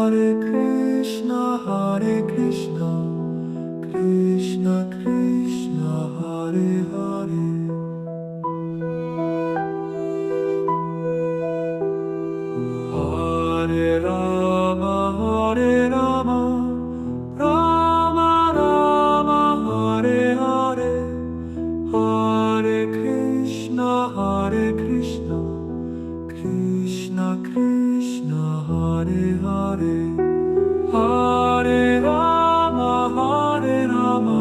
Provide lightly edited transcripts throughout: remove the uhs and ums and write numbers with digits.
Hare Krishna, Krishna Krishna, Hare Hare. Hare Rama, Hare Rama, Rama Rama, Hare Hare. Hare Krishna, Krishna Krishna, Hare Hare. Hare Rama, Hare Rama,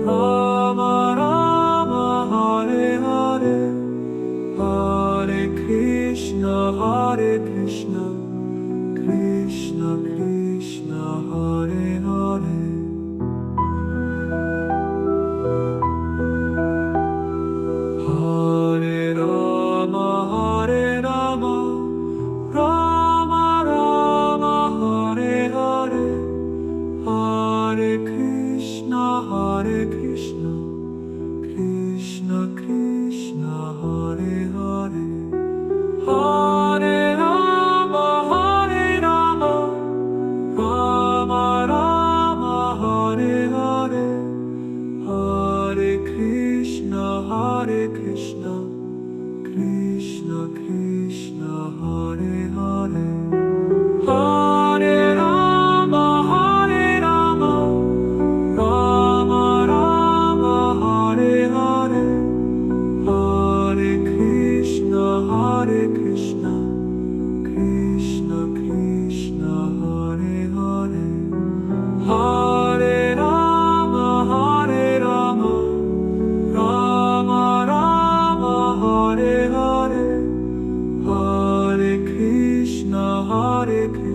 Rama Rama, Hare Hare. Hare Krishna, Krishna Krishna, Hare Hare. Hare Rama, Hare Rama, Rama Rama, Hare Hare. Hare Krishna, Krishna Krishna, Hare Hare. Hare Rama, Hare Rama, Rama Rama, Hare Hare. Hare Krishna, Krishna Krishna, Hare Hare. Hare Rama, Hare Rama, Rama Rama, Hare Hare. Hare Krishna, Krishna Krishna, Hare Hare. Hare Rama, Hare Rama, Rama Rama, Hare Hare. Hare Krishna, Krishna